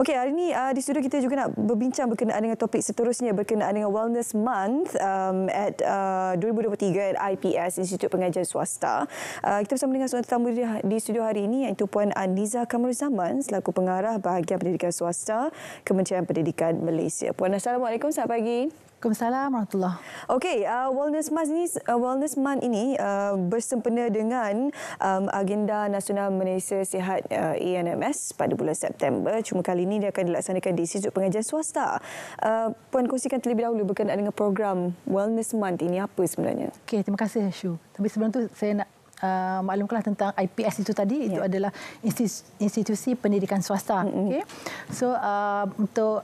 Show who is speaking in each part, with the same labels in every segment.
Speaker 1: Okey, hari ini di studio kita juga nak berbincang berkenaan dengan topik seterusnya berkenaan dengan Wellness Month at 2023 at IPS, Institut Pengajian Swasta. Kita bersama dengan seorang tetamu di studio hari ini iaitu Puan Aniza Kamruzaman selaku Pengarah Bahagian Pendidikan Swasta Kementerian Pendidikan Malaysia. Puan, Assalamualaikum, selamat pagi.
Speaker 2: Waalaikumsalam warahmatullahi.
Speaker 1: Okey, Wellness Month ini bersempena dengan agenda Nasional Malaysia Sihat ANMS pada bulan September. Cuma kali ini dia akan dilaksanakan di Institut Pengajian Swasta. Puan, kongsikan terlebih dahulu berkenaan dengan program Wellness Month ini apa sebenarnya?
Speaker 2: Okey, terima kasih Syu. Tapi sebelum tu saya nak maklumkanlah tentang IPS itu tadi. Itu adalah institusi pendidikan swasta. Okey. So untuk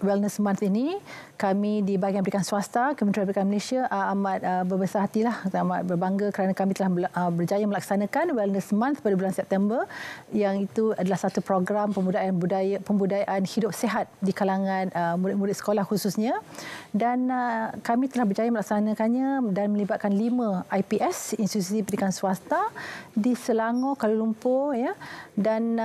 Speaker 2: Wellness Month ini, kami di bahagian pendidikan swasta Kementerian Pendidikan Malaysia amat berbesar hatilah, amat berbangga kerana kami telah berjaya melaksanakan Wellness Month pada bulan September, yang itu adalah satu program pembudayaan hidup sihat di kalangan murid-murid sekolah khususnya, dan kami telah berjaya melaksanakannya dan melibatkan 5 IPS, institusi pendidikan swasta di Selangor, Kuala Lumpur, ya, dan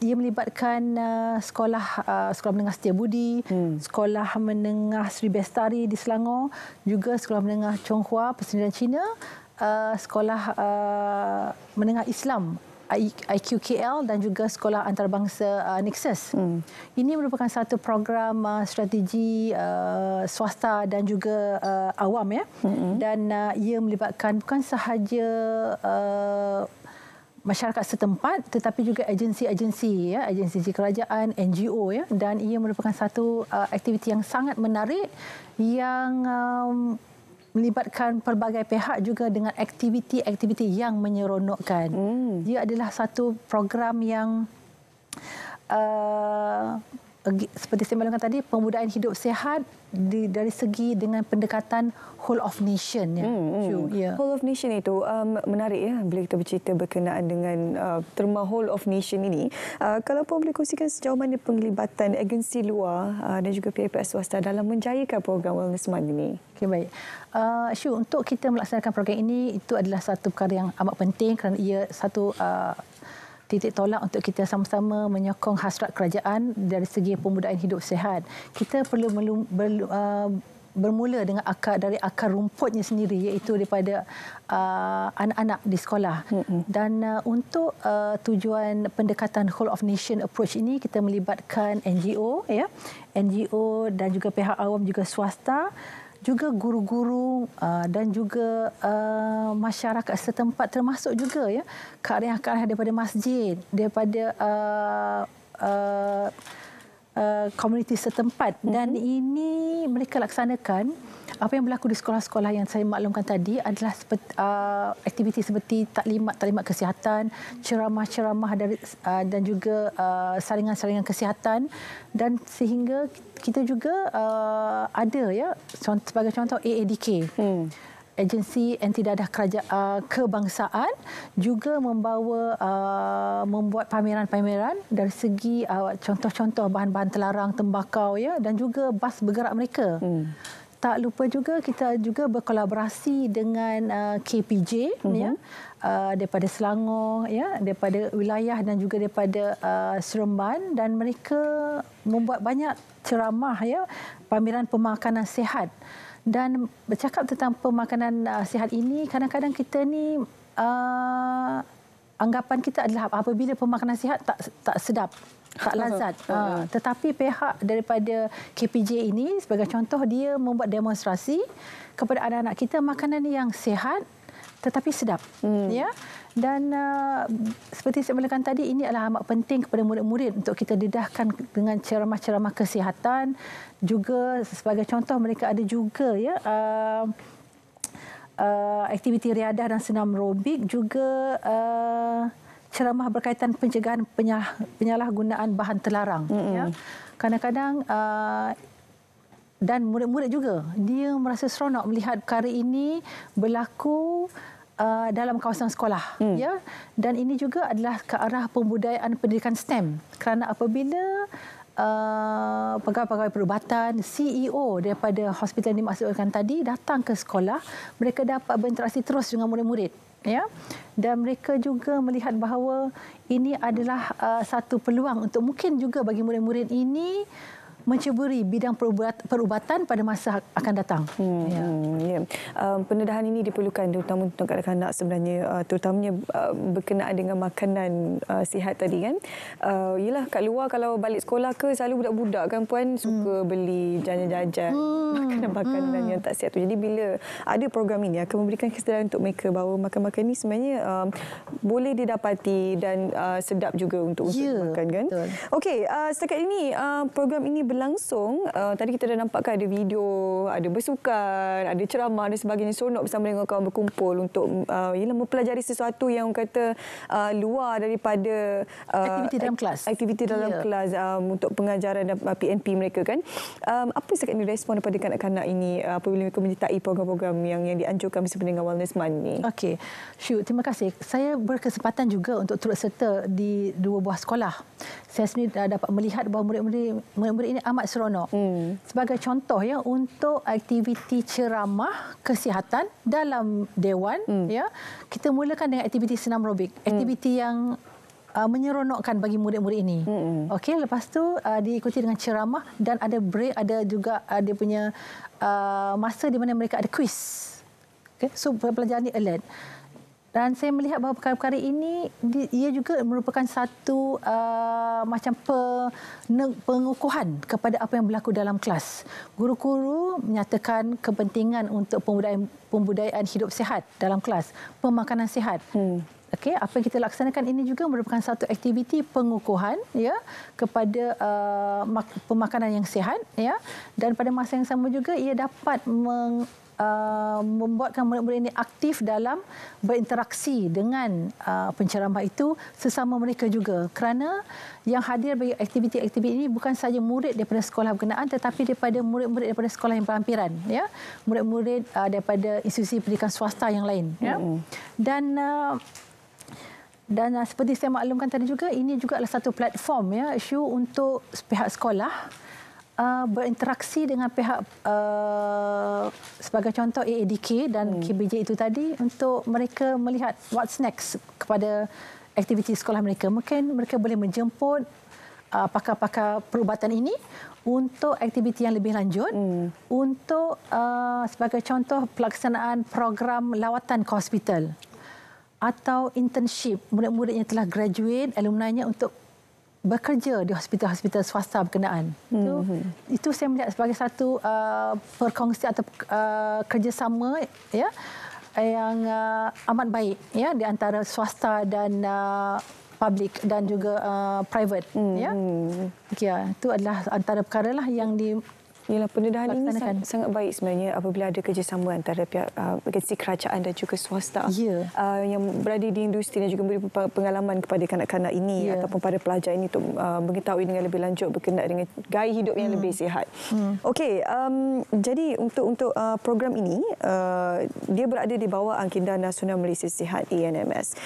Speaker 2: ia melibatkan sekolah menengah Setia Budi, sekolah menengah Sri Bestari di Selangor, juga sekolah menengah Chonghua Persendirian Cina, sekolah menengah Islam IQKL dan juga sekolah antarabangsa Nexus. Ini merupakan satu program strategi swasta dan juga awam, ya. Dan ia melibatkan bukan sahaja masyarakat setempat tetapi juga agensi-agensi, ya, agensi kerajaan, NGO, ya, dan ia merupakan satu aktiviti yang sangat menarik yang melibatkan pelbagai pihak juga dengan aktiviti-aktiviti yang menyeronokkan. Dia adalah satu program yang seperti saya maklumkan tadi, pembudayaan hidup sihat dari segi dengan pendekatan whole of nation, ya.
Speaker 1: Whole of nation itu menarik, ya, bila kita bercerita berkenaan dengan terma whole of nation ini. Kalau Puan boleh kongsikan sejauh mana penglibatan agensi luar dan juga pihak-pihak swasta dalam menjayakan program Wellness Month ini?
Speaker 2: Okey, baik. Syu, untuk kita melaksanakan program ini, itu adalah satu perkara yang amat penting kerana ia satu titik tolak untuk kita sama-sama menyokong hasrat kerajaan dari segi pembudayaan hidup sihat. Kita perlu bermula dengan dari akar rumputnya sendiri, iaitu daripada anak-anak di sekolah. Dan untuk tujuan pendekatan whole of nation approach ini, kita melibatkan NGO, ya, NGO dan juga pihak awam, juga swasta, juga guru-guru dan juga masyarakat setempat, termasuk juga, ya, kearifan daripada masjid, daripada komuniti setempat. Dan ini mereka laksanakan. Apa yang berlaku di sekolah-sekolah yang saya maklumkan tadi adalah aktiviti seperti taklimat kesihatan, ceramah-ceramah dan juga saringan-saringan kesihatan, dan sehingga kita juga ada, ya, sebagai contoh AADK, Agensi Anti Dadah Kebangsaan, juga membuat pameran-pameran dari segi contoh-contoh bahan-bahan terlarang, tembakau, ya, dan juga bas bergerak mereka. Tak lupa juga kita juga berkolaborasi dengan KPJ, ya, daripada Selangor, ya, daripada wilayah dan juga daripada Seremban, dan mereka membuat banyak ceramah, ya, pameran pemakanan sihat. Dan bercakap tentang pemakanan sihat ini, kadang-kadang kita ni anggapan kita adalah apabila pemakanan sihat tak sedap, tak lazat. Tetapi pihak daripada KPJ ini, sebagai contoh, dia membuat demonstrasi kepada anak-anak kita makanan yang sihat tetapi sedap, ya. Dan seperti saya mulakan tadi, ini adalah amat penting kepada murid-murid untuk kita dedahkan dengan ceramah-ceramah kesihatan. Juga sebagai contoh, mereka ada juga, ya, aktiviti riadah dan senam aerobik, juga ceramah berkaitan pencegahan penyalahgunaan bahan terlarang. Ya. Kadang-kadang dan murid-murid juga, dia merasa seronok melihat perkara ini berlaku dalam kawasan sekolah, ya. Dan ini juga adalah ke arah pembudayaan pendidikan STEM, kerana apabila pegawai-pegawai perubatan, CEO daripada hospital yang dimaksudkan tadi datang ke sekolah, mereka dapat berinteraksi terus dengan murid-murid. ya. Dan mereka juga melihat bahawa ini adalah satu peluang untuk mungkin juga bagi murid-murid ini mencuburi bidang perubatan pada masa akan datang.
Speaker 1: Pendedahan ini diperlukan terutama untuk kanak-kanak sebenarnya, terutamanya berkenaan dengan makanan sihat tadi kan. Yelah kat luar kalau balik sekolah ke selalu budak-budak kan puan suka beli jajan-jajan, makanan-makanan yang tak sihat tu. Jadi bila ada program ini akan memberikan kesedaran untuk mereka bahawa makan-makan ini sebenarnya boleh didapati dan sedap juga untuk makan kan. Okey, setakat ini program ini berlangsung. Tadi kita dah nampakkan ada video, ada bersukan, ada ceramah dan sebagainya. Seronok bersama dengan kawan berkumpul untuk mempelajari sesuatu yang kata luar daripada
Speaker 2: aktiviti dalam kelas.
Speaker 1: Aktiviti dalam kelas untuk pengajaran dan PNP mereka kan. Apa setakat ini respon daripada kanak-kanak ini apabila mereka menyertai program-program yang dianjurkan bersama dengan Wellness Month ni?
Speaker 2: Okey. Syu, terima kasih. Saya berkesempatan juga untuk turut serta di 2 buah sekolah. Saya sendiri dapat melihat bahawa murid-murid ini amat seronok. Sebagai contoh ya, untuk aktiviti ceramah kesihatan dalam dewan ya, kita mulakan dengan aktiviti senam aerobik, aktiviti yang menyeronokkan bagi murid-murid ini. Okey, lepas tu diikuti dengan ceramah dan ada break, ada juga ada punya masa di mana mereka ada kuis. Okay? So pelajar ni alert. Dan saya melihat bahawa perkara-perkara ini ia juga merupakan satu macam pengukuhan kepada apa yang berlaku dalam kelas. Guru-guru menyatakan kepentingan untuk pembudayaan hidup sihat dalam kelas, pemakanan sihat. Okey, apa yang kita laksanakan ini juga merupakan satu aktiviti pengukuhan ya kepada pemakanan yang sihat ya, dan pada masa yang sama juga ia dapat membuatkan murid-murid ini aktif dalam berinteraksi dengan penceramah itu sesama mereka juga, kerana yang hadir bagi aktiviti-aktiviti ini bukan sahaja murid daripada sekolah berkenaan tetapi daripada murid-murid daripada sekolah yang berhampiran ya, murid-murid daripada institusi pendidikan swasta yang lain ya. Dan seperti saya maklumkan tadi juga, ini juga adalah satu platform ya isu untuk pihak sekolah berinteraksi dengan pihak sebagai contoh AADK dan KBJ itu tadi untuk mereka melihat what's next kepada aktiviti sekolah mereka. Mungkin mereka boleh menjemput pakar-pakar perubatan ini untuk aktiviti yang lebih lanjut, untuk sebagai contoh pelaksanaan program lawatan ke hospital atau internship murid-murid yang telah graduate, alumni-nya untuk bekerja di hospital-hospital swasta berkenaan. Itu saya melihat sebagai satu perkongsian atau kerjasama ya yang amat baik ya di antara swasta dan public dan juga private ya. Ya, itu adalah antara perkara lah yang
Speaker 1: pendedahan ini sangat baik sebenarnya apabila ada kerjasama antara pihak agensi kerajaan dan juga swasta yang berada di industri dan juga memberi pengalaman kepada kanak-kanak ini ataupun pada pelajar ini untuk mengetahui dengan lebih lanjut berkenaan dengan gaya hidup yang lebih sihat. Okey, jadi untuk program ini dia berada di bawah Angkinda Nasional Malaysia Sihat ANMS.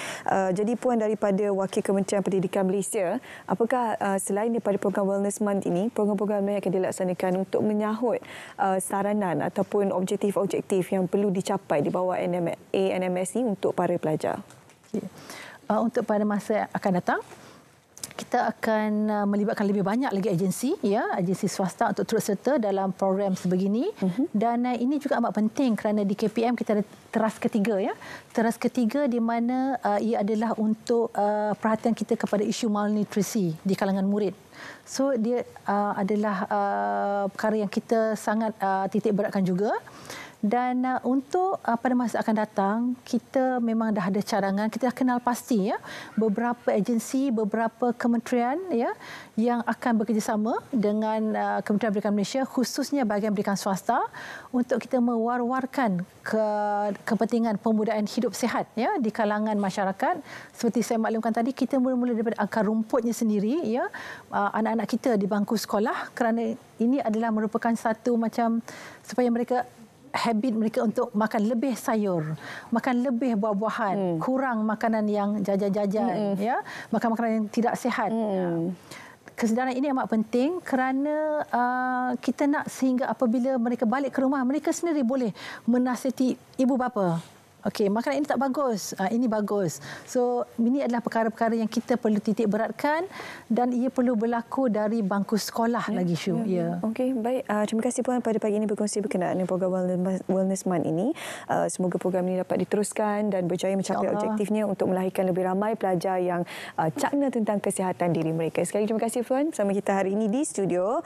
Speaker 1: Jadi puan daripada Wakil Kementerian Pendidikan Malaysia, apakah selain daripada program Wellness Month ini, program-program yang akan dilaksanakan untuk menyahut saranan ataupun objektif-objektif yang perlu dicapai di bawah ANMS ini untuk para pelajar?
Speaker 2: Untuk pada masa akan datang, kita akan melibatkan lebih banyak lagi agensi swasta untuk turut serta dalam program sebegini. Dan ini juga amat penting kerana di KPM kita ada teras ketiga teras ketiga di mana ia adalah untuk perhatian kita kepada isu malnutrisi di kalangan murid. So dia adalah perkara yang kita sangat titik beratkan juga. Dan untuk pada masa akan datang, kita memang dah ada cadangan, kita dah kenal pasti beberapa agensi, beberapa kementerian yang akan bekerjasama dengan Kementerian Pendidikan Malaysia, khususnya bahagian pendidikan swasta, untuk kita mewar-warkan kepentingan pembudayaan hidup sihat di kalangan masyarakat. Seperti saya maklumkan tadi, kita mula-mula daripada akar rumputnya sendiri, anak-anak kita di bangku sekolah, kerana ini adalah merupakan satu macam supaya mereka habit mereka untuk makan lebih sayur, makan lebih buah-buahan, kurang makanan yang jajan-jajan, makan makanan yang tidak sihat. Kesedaran ini amat penting kerana kita nak sehingga apabila mereka balik ke rumah, mereka sendiri boleh menasihati ibu bapa okey, makanan ini tak bagus, ini bagus. So, ini adalah perkara-perkara yang kita perlu titik beratkan dan ia perlu berlaku dari bangku sekolah lagi, Syu. Ya.
Speaker 1: Okey, baik. Terima kasih Puan pada pagi ini berkongsi berkenaan dengan program Wellness Month ini. Semoga program ini dapat diteruskan dan berjaya mencapai objektifnya untuk melahirkan lebih ramai pelajar yang cakna tentang kesihatan diri mereka. Sekali terima kasih Puan bersama kita hari ini di studio.